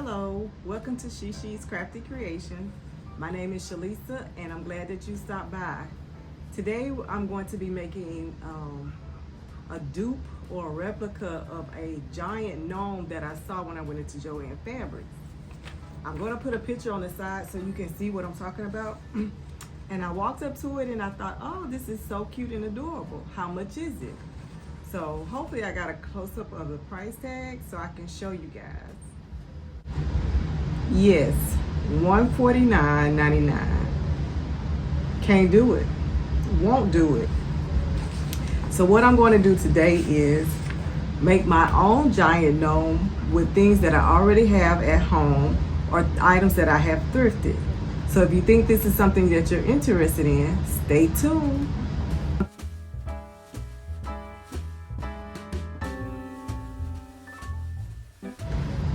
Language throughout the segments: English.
Hello, welcome to She's Crafty Creation. My name is Shalisa and I'm glad that you stopped by. Today I'm going to be making a dupe or a replica of a giant gnome that I saw when I went into Joann Fabrics. I'm going to put a picture on the side so you can see what I'm talking about. And I walked up to it and I thought, oh, this is so cute and adorable. How much is it? So hopefully I got a close-up of the price tag so I can show you guys. Yes, $149.99. Can't do it. Won't do it. So what I'm going to do today is make my own giant gnome with things that I already have at home or items that I have thrifted. So if you think this is something that you're interested in, stay tuned.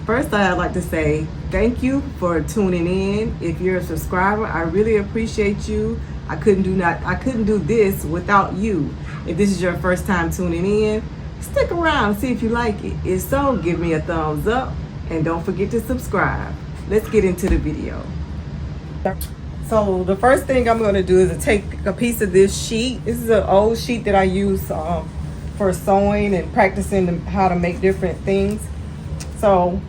First, I'd like to say thank you for tuning in. If you're a subscriber, I really appreciate you. I couldn't do this without you. If this is your first time tuning in, stick around and see if you like it. If so, give me a thumbs up and don't forget to subscribe. Let's get into the video. So the first thing I'm going to do is to take a piece of this sheet. This is an old sheet that I use for sewing and practicing how to make different things. So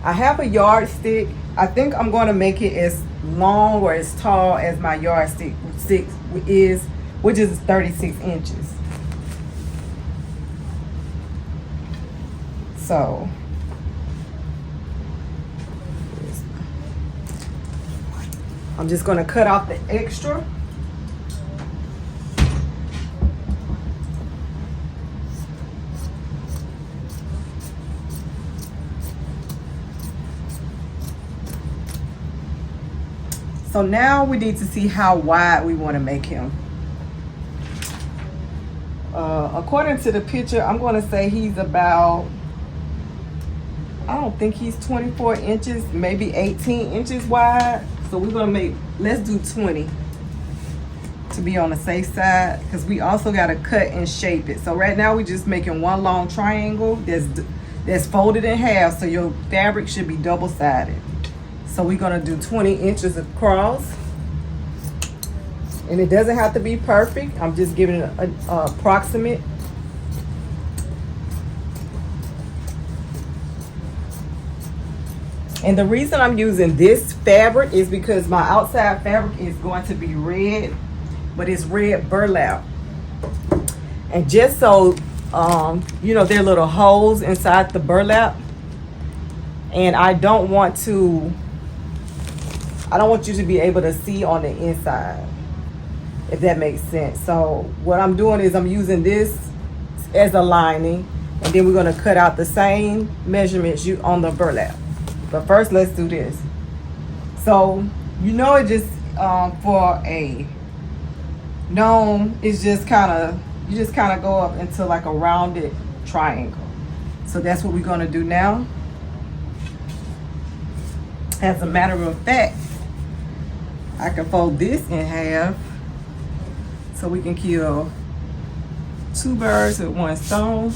I have a yardstick. I think I'm going to make it as long or as tall as my yardstick is, which is 36 inches. So I'm just going to cut off the extra. So now we need to see how wide we want to make him. According to the picture, I'm going to say he's about, I don't think he's 24 inches, maybe 18 inches wide. So we're going to let's do 20 to be on the safe side, because we also got to cut and shape it. So right now we're just making one long triangle that's folded in half, so your fabric should be double-sided. So we're gonna do 20 inches across, and it doesn't have to be perfect. I'm just giving it an approximate. And the reason I'm using this fabric is because my outside fabric is going to be red, but it's red burlap. And just so you know, there are little holes inside the burlap, and I don't want you to be able to see on the inside, if that makes sense. So what I'm doing is I'm using this as a lining, and then we're going to cut out the same measurements on the burlap. But first, let's do this. So, you know, it just for a gnome, it's just kind of, you just kind of go up into like a rounded triangle. So that's what we're going to do now. As a matter of fact, I can fold this in half so we can kill two birds with one stone.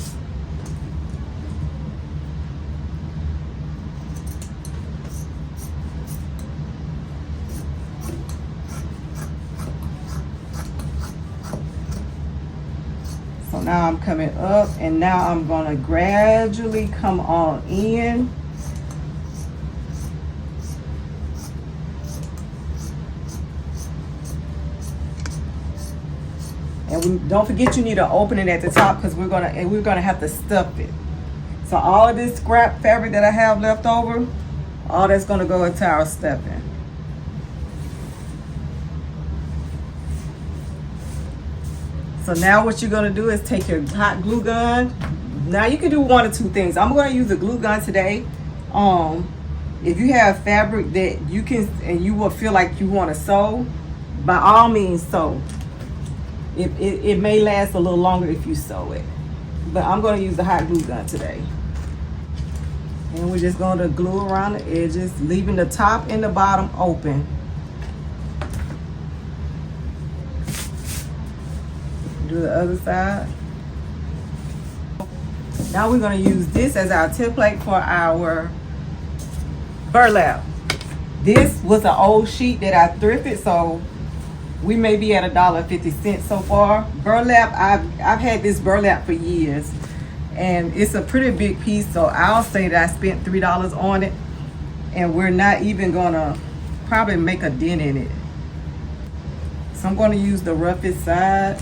So now I'm coming up, and now I'm going to gradually come on in. And don't forget, you need an opening at the top, because we're gonna have to stuff it. So all of this scrap fabric that I have left over, all that's gonna go into our stuffing. So now what you're gonna do is take your hot glue gun. Now you can do one or two things. I'm gonna use a glue gun today. If you have fabric that you can and you will feel like you want to sew, by all means sew. It may last a little longer if you sew it, but I'm going to use the hot glue gun today. And we're just going to glue around the edges, leaving the top and the bottom open. Do the other side. Now we're going to use this as our template for our burlap. This was an old sheet that I thrifted, so we may be at $1.50 so far. Burlap, I've had this burlap for years, and it's a pretty big piece, so I'll say that I spent $3 on it, and we're not even gonna probably make a dent in it. So I'm gonna use the roughest side.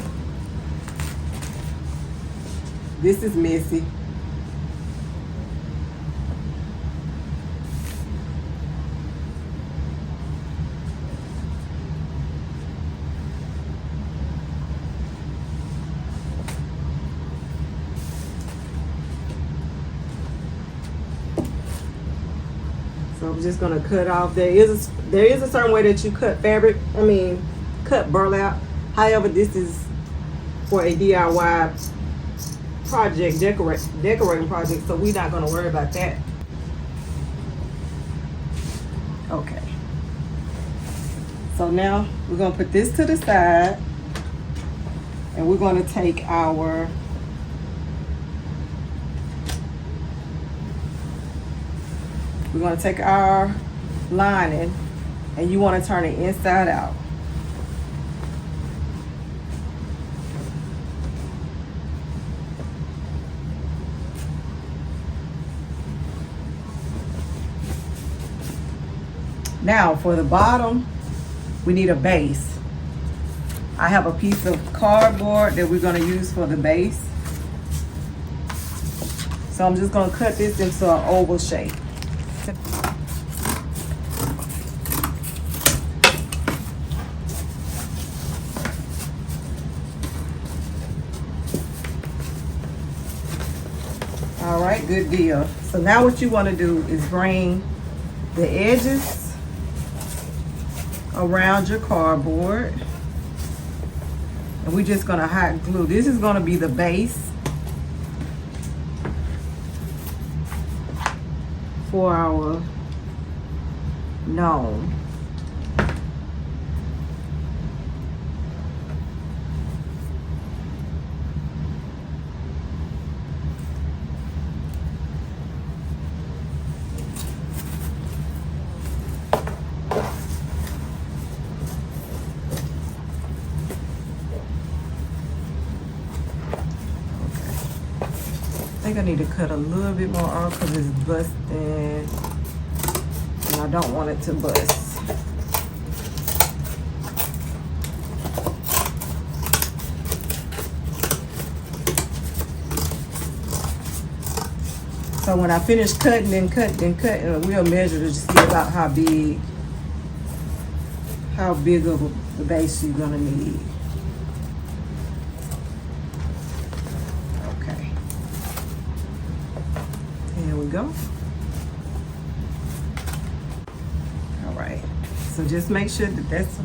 This is messy. So I'm just gonna cut off. There is a certain way that you cut fabric. Cut burlap. However, this is for a DIY project, decorating project. So we're not gonna worry about that. Okay. So now we're gonna put this to the side, and we're gonna take our lining, and you want to turn it inside out. Now for the bottom, we need a base. I have a piece of cardboard that we're going to use for the base. So I'm just going to cut this into an oval shape. All right, good deal. So now what you want to do is bring the edges around your cardboard, and we're just going to hot glue. This is going to be the base for our gnome. I think I need to cut a little bit more off because it's busting, and I don't want it to bust. So when I finish cutting and we'll measure to see about how big of the base you're gonna need. Okay. Here we go. All right. So just make sure that that's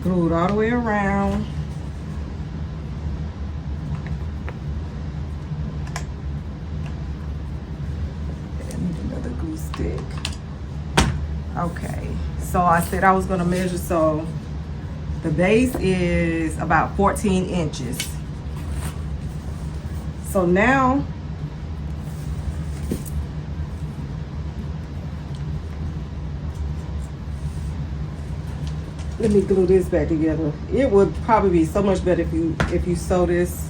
glued all the way around. Stick. Okay, so I said I was going to measure, so the base is about 14 inches. So now let me glue this back together. It would probably be so much better if you sew this.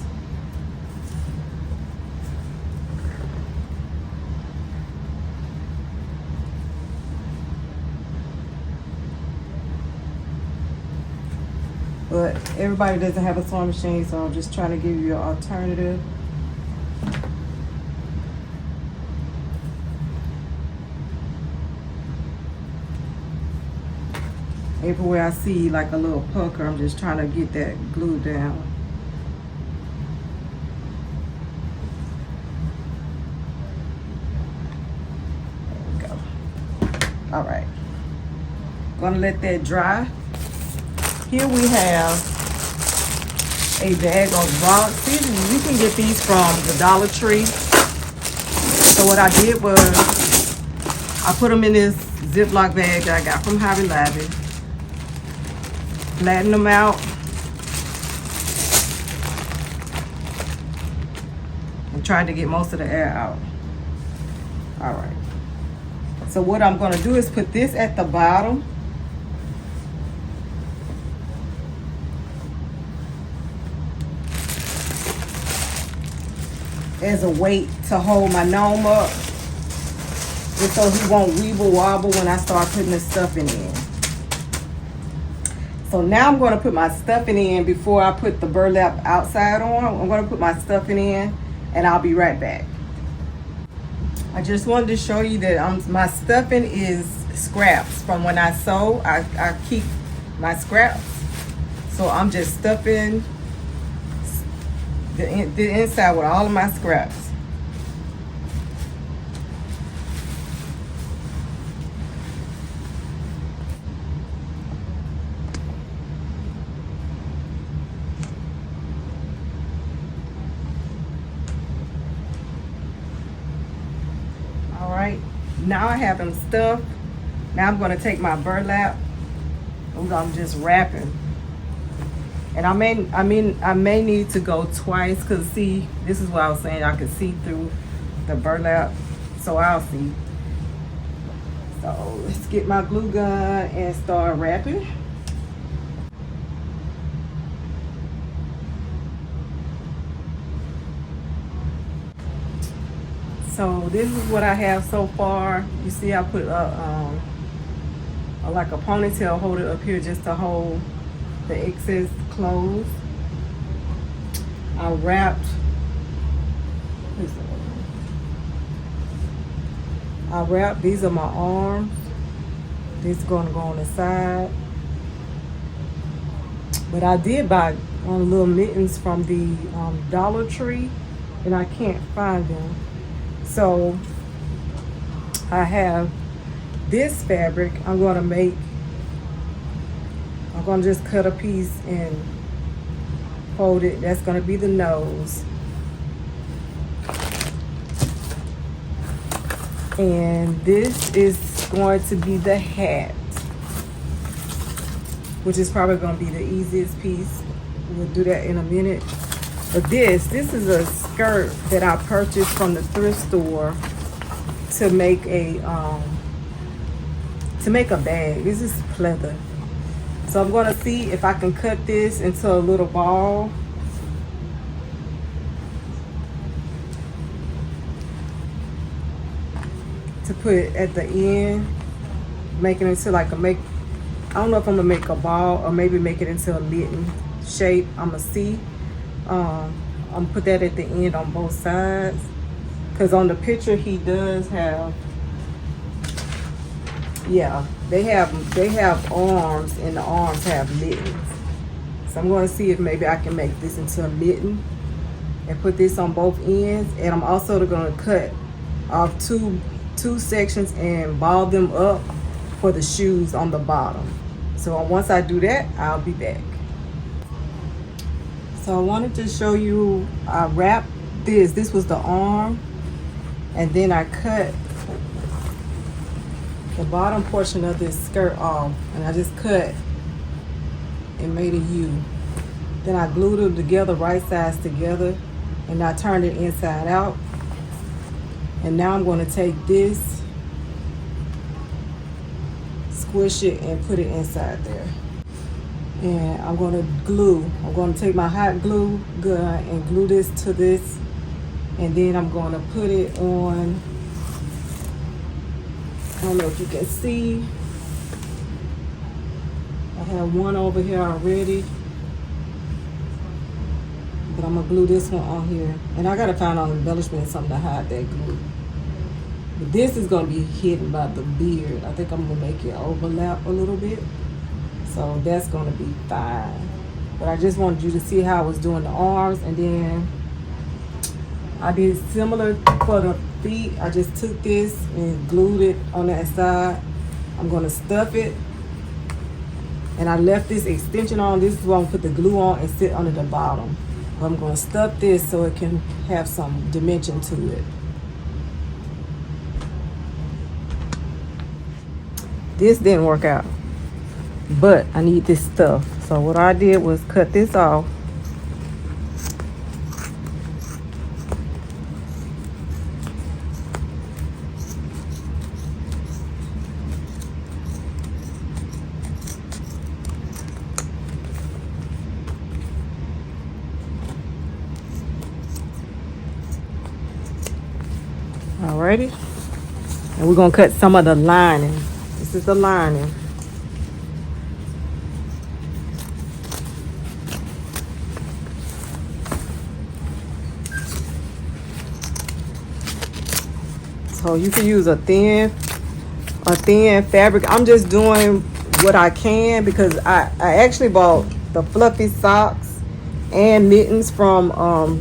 But everybody doesn't have a sewing machine, so I'm just trying to give you an alternative. Everywhere I see like a little pucker, I'm just trying to get that glued down. There we go. All right. Gonna let that dry. Here we have a bag of rocks. You can get these from the Dollar Tree. So what I did was I put them in this Ziploc bag that I got from Hobby Lobby. Flatten them out. And tried to get most of the air out. All right. So what I'm going to do is put this at the bottom. As a weight to hold my gnome up. Just so he won't weeble wobble when I start putting the stuffing in. So now I'm going to put my stuffing in before I put the burlap outside on. I'm going to put my stuffing in and I'll be right back. I just wanted to show you that my stuffing is scraps from when I sew. I keep my scraps. So I'm just stuffing the inside with all of my scraps. All right, now I have them stuffed. Now I'm going to take my burlap. I'm just wrapping. And I may need to go twice because see, this is what I was saying. I could see through the burlap, so I'll see. So let's get my glue gun and start wrapping. So this is what I have so far. You see, I put like a ponytail holder up here just to hold the excess clothes. I wrapped. These are my arms. This is going to go on the side. But I did buy little mittens from the Dollar Tree, and I can't find them. So I have this fabric. I'm going to just cut a piece and fold it. That's going to be the nose. And this is going to be the hat, which is probably going to be the easiest piece. We'll do that in a minute. But this is a skirt that I purchased from the thrift store to make a bag. This is pleather. So I'm going to see if I can cut this into a little ball. To put at the end, making it into like I don't know if I'm gonna make a ball or maybe make it into a mitten shape. I'm gonna see. I'm gonna put that at the end on both sides, because on the picture he does have, yeah, they have arms, and the arms have mittens. So I'm going to see if maybe I can make this into a mitten and put this on both ends. And I'm also going to cut off two sections and ball them up for the shoes on the bottom. So once I do that, I'll be back. So I wanted to show you, I wrapped this. This was the arm, and then I cut the bottom portion of this skirt off, and I just cut and made a U. Then I glued them together, right sides together, and I turned it inside out. And now I'm going to take this, squish it, and put it inside there. And I'm going to take my hot glue gun and glue this to this, and then I'm going to put it on. I don't know if you can see. I have one over here already, but I'm gonna glue this one on here. And I gotta find an embellishment, something to hide that glue. But this is gonna be hidden by the beard. I think I'm gonna make it overlap a little bit. So that's gonna be fine. But I just wanted you to see how I was doing the arms, and then I did similar for the feet. I just took this and glued it on that side. I'm gonna stuff it. And I left this extension on. This is where I'm gonna put the glue on and sit under the bottom. I'm gonna stuff this so it can have some dimension to it. This didn't work out, but I need this stuff. So what I did was cut this off. Alrighty. And we're gonna cut some of the lining. This is the lining. So you can use a thin fabric. I'm just doing what I can because I actually bought the fluffy socks and mittens from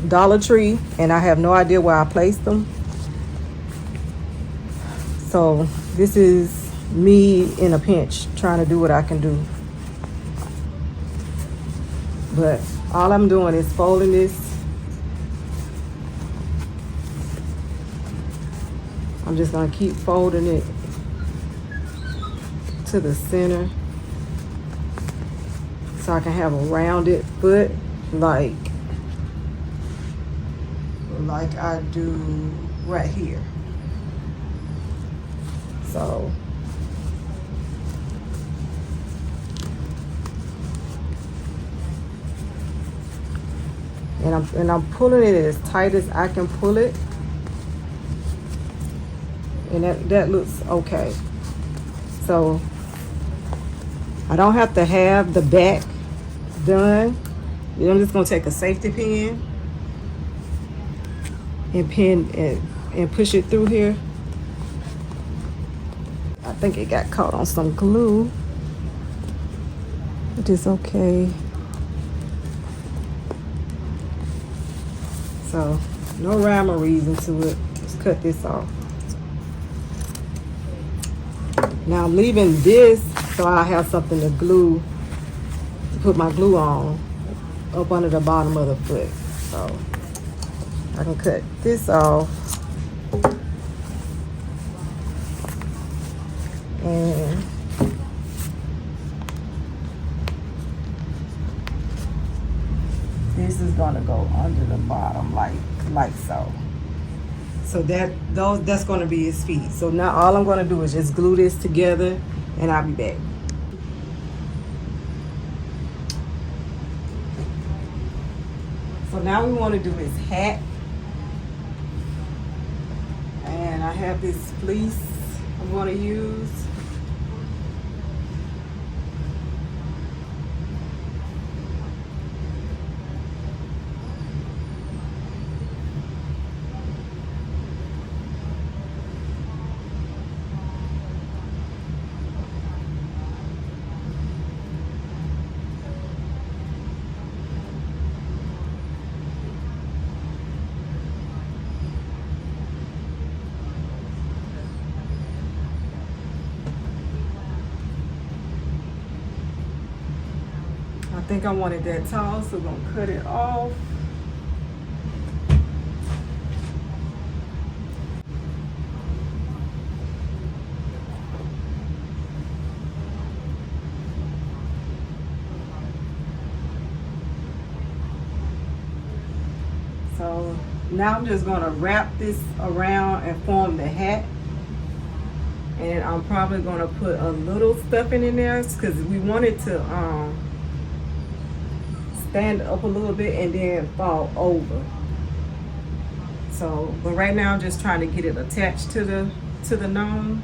Dollar Tree, and I have no idea where I placed them. So this is me in a pinch trying to do what I can do. But all I'm doing is folding this. I'm just gonna keep folding it to the center so I can have a rounded foot like I do right here. So and I'm pulling it as tight as I can pull it, and that looks okay. So I don't have to have the back done. I'm just gonna take a safety pin and push it through here. I think it got caught on some glue, which is okay. So no rhyme or reason to it. Let's cut this off. Now I'm leaving this so I have something to put my glue on up under the bottom of the foot. So I can cut this off. And this is gonna go under the bottom like so. So that's gonna be his feet. So now all I'm gonna do is just glue this together and I'll be back. So now we wanna do his hat. And I have this fleece I'm gonna use. I think I wanted that tall, so we're gonna cut it off. So now I'm just gonna wrap this around and form the hat. And I'm probably gonna put a little stuffing in there because we want it to stand up a little bit and then fall over. So, but right now I'm just trying to get it attached to the gnome.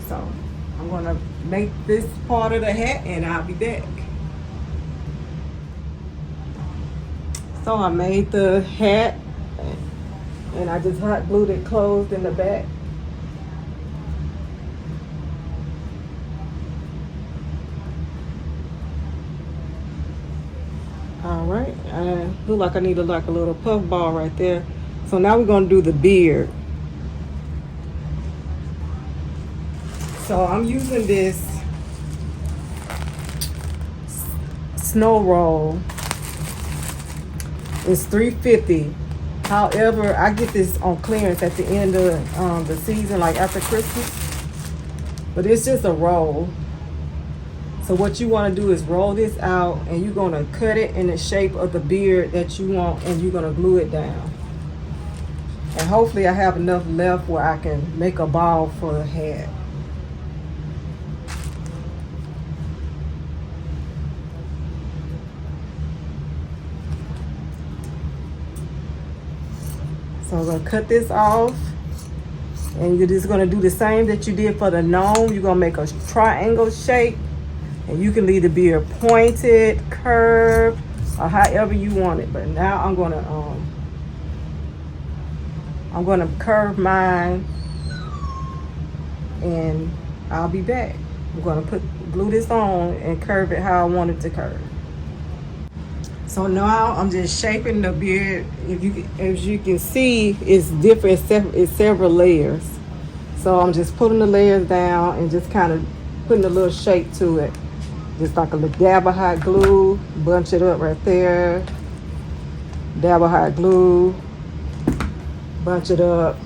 So I'm gonna make this part of the hat and I'll be back. So I made the hat and I just hot glued it closed in the back. All right, I look like I need a little puff ball right there. So now we're gonna do the beard. So I'm using this snow roll. It's $3.50. However, I get this on clearance at the end of the season, like after Christmas. But it's just a roll. So what you want to do is roll this out and you're going to cut it in the shape of the beard that you want and you're going to glue it down. And hopefully I have enough left where I can make a ball for the hat. So I'm gonna cut this off, and you're just gonna do the same that you did for the gnome. You're gonna make a triangle shape, and you can either be a pointed, curved, or however you want it. But now I'm gonna curve mine, and I'll be back. I'm gonna glue this on and curve it how I want it to curve. So now I'm just shaping the beard. As you can see, it's different. It's several layers. So I'm just putting the layers down and just kind of putting a little shape to it. Just like a little dab of hot glue, bunch it up right there. Dab of hot glue, bunch it up.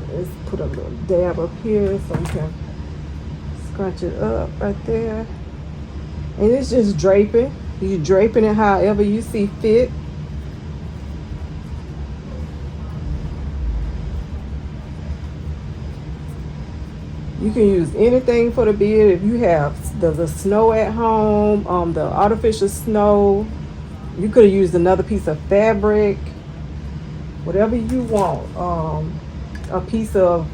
Let's put a little dab up here so we can scrunch it up right there. And it's just draping. You're draping it however you see fit. You can use anything for the beard. If you have the snow at home, the artificial snow, you could have used another piece of fabric, whatever you want. A piece of,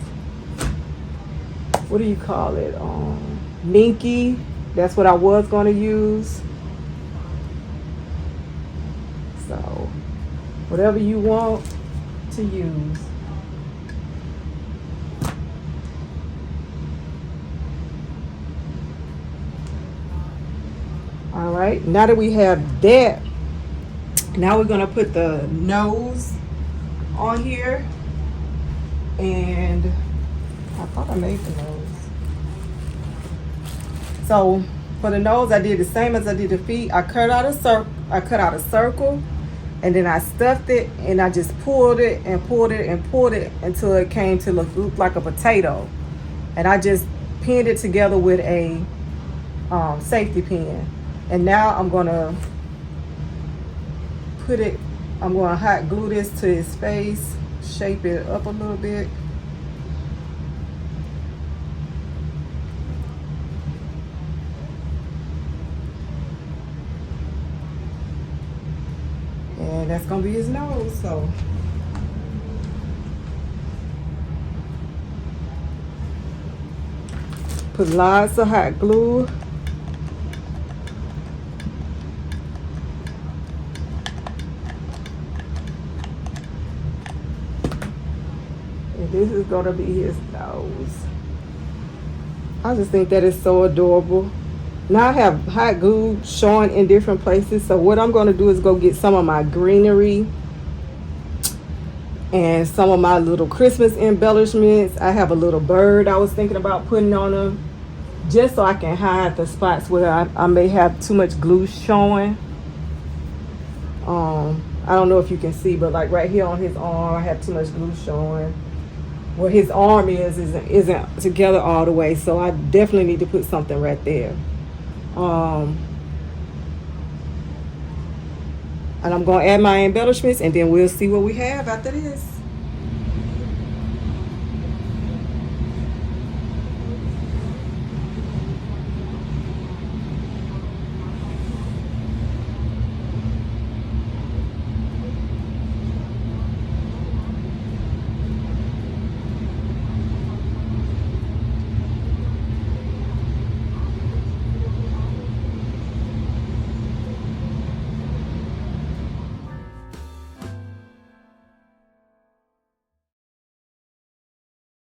what do you call it? Minky. That's what I was going to use. So, whatever you want to use. All right, now that we have that, now we're gonna put the nose on here. And I thought I made the nose. So for the nose, I did the same as I did the feet. I cut out a circle, and then I stuffed it, and I just pulled it and pulled it and pulled it until it came to look like a potato. And I just pinned it together with a safety pin. And now I'm gonna hot glue this to his face, shape it up a little bit. And that's gonna be his nose. So put lots of hot glue. This is going to be his nose. I just think that is so adorable. Now I have hot glue showing in different places. So what I'm going to do is go get some of my greenery and some of my little Christmas embellishments. I have a little bird I was thinking about putting on them, just so I can hide the spots where I may have too much glue showing. I don't know if you can see, but like right here on his arm, I have too much glue showing. Where his arm isn't together all the way, so I definitely need to put something right there. And I'm gonna add my embellishments, and then we'll see what we have after this.